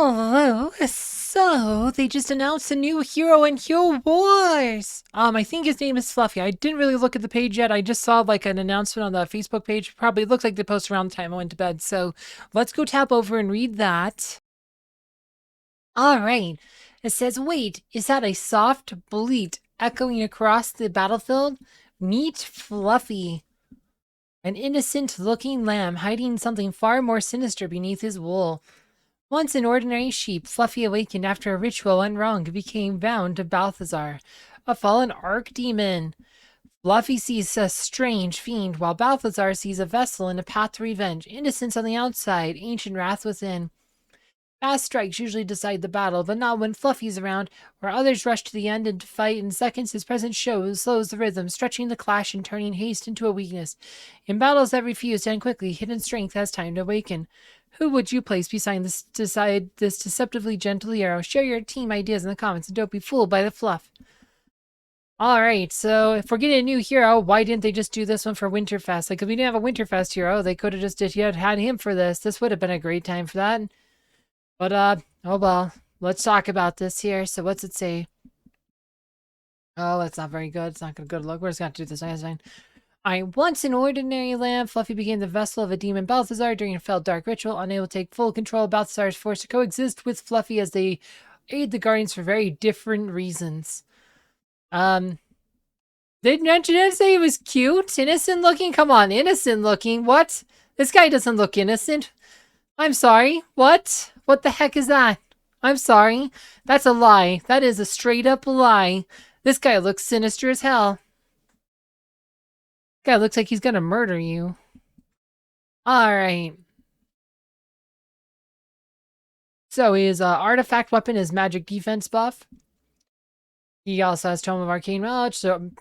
Hello. So they just announced a new hero in Hero Wars. I think his name is Fluffy. I didn't really look at the page yet. I just saw like an announcement on the Facebook page. Probably looks like they post around the time I went to bed. So let's go tap over and read that. All right. It says, "Wait, is that a soft bleat echoing across the battlefield? Meet Fluffy, an innocent-looking lamb hiding something far more sinister beneath his wool." Once an ordinary sheep, Fluffy awakened after a ritual went wrong and became bound to Balthazar, a fallen archdemon. Fluffy sees a strange fiend, while Balthazar sees a vessel and a path to revenge. Innocence on the outside, ancient wrath within. Fast strikes usually decide the battle, but not when Fluffy's around, where others rush to the end and fight in seconds. His presence slows the rhythm, stretching the clash and turning haste into a weakness. In battles that refuse to end quickly, hidden strength has time to awaken. Who would you place beside this deceptively gentle hero? Share your team ideas in the comments and don't be fooled by the fluff. Alright, so if we're getting a new hero, why didn't they just do this one for Winterfest? Like, if we didn't have a Winterfest hero, they could have just had him for this. This would have been a great time for that. But, oh well. Let's talk about this here. So what's it say? Oh, that's not very good. It's not going to go to look. We're just going to do this. That's fine. Once an ordinary lamb, Fluffy became the vessel of a demon Balthazar during a failed dark ritual. Unable to take full control, Balthazar is forced to coexist with Fluffy as they aid the Guardians for very different reasons. Didn't say he was cute? Innocent looking? Come on, innocent looking. What? This guy doesn't look innocent. I'm sorry. What? What the heck is that? I'm sorry. That's a lie. That is a straight up lie. This guy looks sinister as hell. Guy looks like he's gonna murder you. Alright. So his artifact weapon is magic defense buff. He also has Tome of Arcane Knowledge, so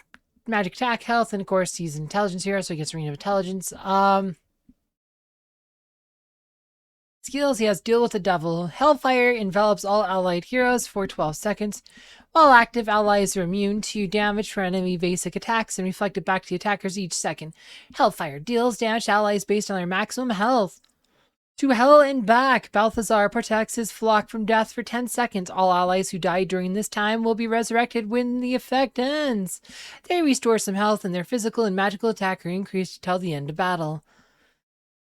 magic attack, health, and of course he's an intelligence hero, so he gets Ring of Intelligence. Skills, he has Deal with the Devil. Hellfire envelops all allied heroes for 12 seconds. While active, allies are immune to damage for enemy basic attacks and reflected back to the attackers each second. Hellfire deals damage to allies based on their maximum health. To hell and back, Balthazar protects his flock from death for 10 seconds. All allies who died during this time will be resurrected when the effect ends. They restore some health and their physical and magical attack are increased until the end of battle.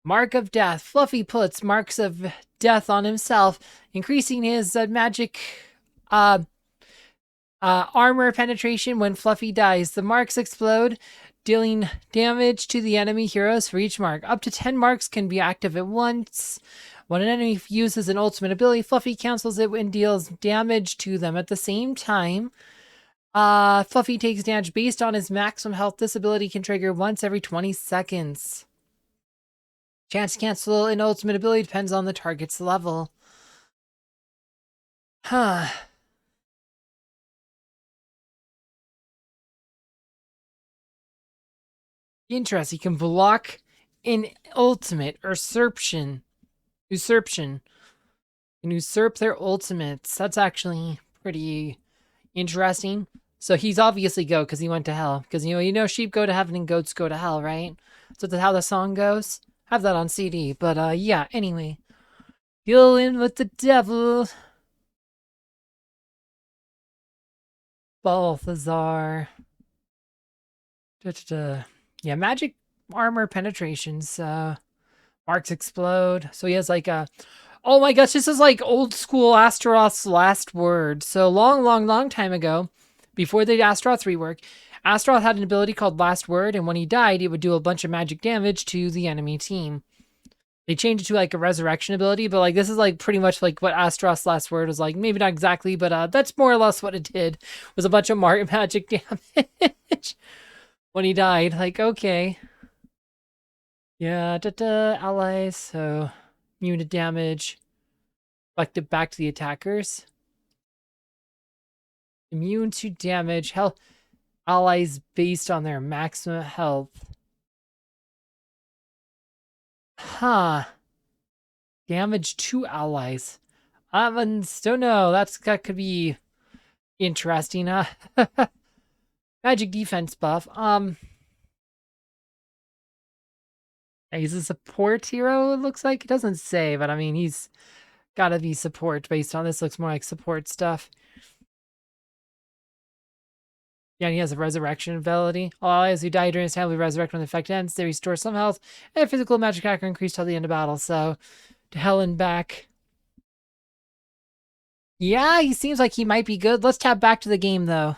Mark of Death. Fluffy puts marks of death on himself, increasing his magic armor penetration when Fluffy dies. The marks explode, dealing damage to the enemy heroes for each mark. Up to 10 marks can be active at once. When an enemy uses an ultimate ability, Fluffy cancels it and deals damage to them. At the same time, Fluffy takes damage based on his maximum health. This ability can trigger once every 20 seconds. Chance to cancel an ultimate ability depends on the target's level. Huh. Interesting. He can block an ultimate usurpation. Can usurp their ultimates. That's actually pretty interesting. So he's obviously goat because he went to hell. Because you know sheep go to heaven and goats go to hell, right? So that's how the song goes. I have that on CD. But yeah, anyway. Dealing with the devil. Balthazar. Yeah, magic armor penetrations. Marks explode. So he has like a... Oh my gosh, this is like old school Astaroth's last word. So long time ago, before the Astaroth rework, Astaroth had an ability called Last Word, and when he died, it would do a bunch of magic damage to the enemy team. They changed it to like a resurrection ability, but like this is like pretty much like what Astaroth's Last Word was like. Maybe not exactly, but that's more or less what it did. Was a bunch of magic damage when he died. Like, okay. Yeah, allies, so immune to damage. Reflected back to the attackers. Immune to damage. Health allies based on their maximum health. Huh. Damage to allies. I don't know. That could be interesting. Magic defense buff. He's a support hero, it looks like. It doesn't say, but I mean, he's Gotta be support based on this. Looks more like support stuff. Yeah, and he has a resurrection ability. All allies who die during his time will be resurrected when the effect ends. They restore some health and physical magic hacker increase till the end of battle. So, to hell and back. Yeah, he seems like he might be good. Let's tap back to the game, though.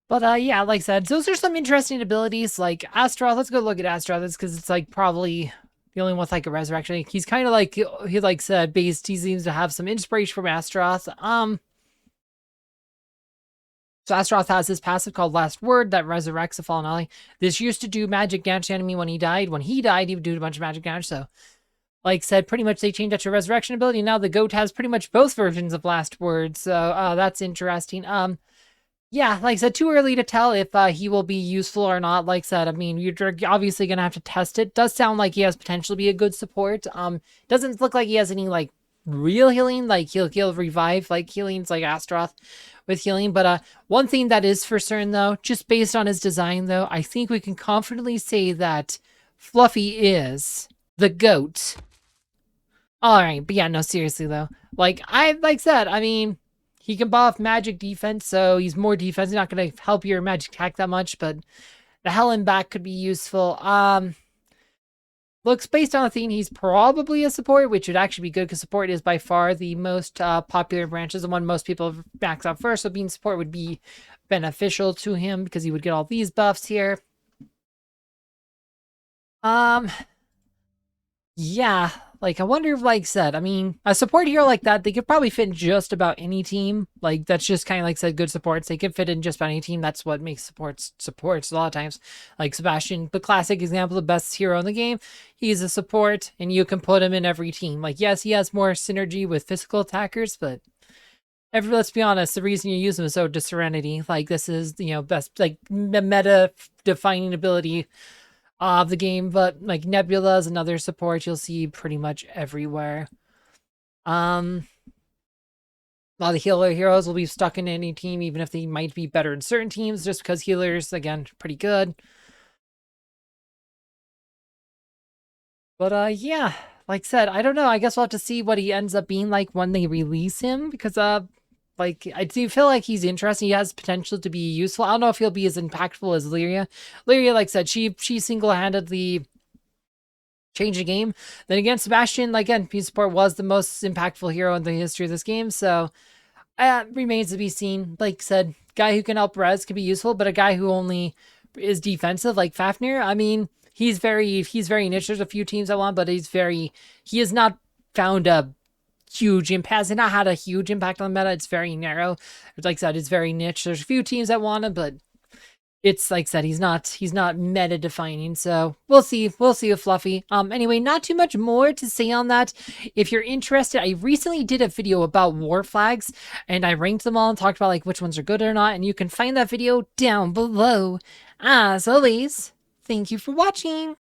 But yeah, like I said, those are some interesting abilities. Like Astaroth, let's go look at Astaroth because it's like probably the only one with like a resurrection. He's kind of like he like said based. He seems to have some inspiration from Astaroth. So Astaroth has this passive called Last Word that resurrects a fallen ally. This used to do magic damage to enemy when he died. When he died, he would do a bunch of magic damage. So, like said, pretty much they changed that to resurrection ability. Now the goat has pretty much both versions of Last Word. So that's interesting. Yeah, like I said, too early to tell if he will be useful or not. Like I said, I mean, you're obviously gonna have to test it. Does sound like he has potential to be a good support. Doesn't look like he has any like real healing. Like he'll revive like healings like Astaroth with healing. But one thing that is for certain though, just based on his design though, I think we can confidently say that Fluffy is the goat. All right, but yeah, no, seriously though, like I said, I mean. He can buff magic defense, so he's more defense. He's not going to help your magic attack that much, but the hell and back could be useful. Looks based on the theme, he's probably a support, which would actually be good because support is by far the most popular branch, is the one most people max out first. So being support would be beneficial to him because he would get all these buffs here. Yeah, like I wonder if, like said, I mean, a support hero like that, they could probably fit in just about any team. Like that's just kind of like said, good supports. They could fit in just about any team. That's what makes supports a lot of times. Like Sebastian, the classic example, the best hero in the game. He's a support, and you can put him in every team. Like yes, he has more synergy with physical attackers, but let's be honest, the reason you use him is so to Serenity. Like this is best like meta defining ability of the game, but like Nebula is another support you'll see pretty much everywhere. A lot of the healer heroes will be stuck in any team, even if they might be better in certain teams, just because healers, again, pretty good. But yeah, like I said, I don't know. I guess we'll have to see what he ends up being like when they release him, because like I do feel like he's interesting. He has potential to be useful. I don't know if he'll be as impactful as Lyria. Lyria, like I said, she single-handedly changed the game. Then again, Sebastian, like again, Peace Support was the most impactful hero in the history of this game. So remains to be seen. Like I said, guy who can help res can be useful, but a guy who only is defensive, like Fafnir, I mean, he's very niche. There's a few teams I want, but he has not found a huge impact. Has not had a huge impact on the meta. It's very narrow. Like I said, it's very niche. There's a few teams that want him, but it's like I said, he's not meta defining. So we'll see with Fluffy. Anyway, not too much more to say on that. If you're interested, I recently did a video about war flags and I ranked them all and talked about like which ones are good or not. And you can find that video down below. As always, thank you for watching.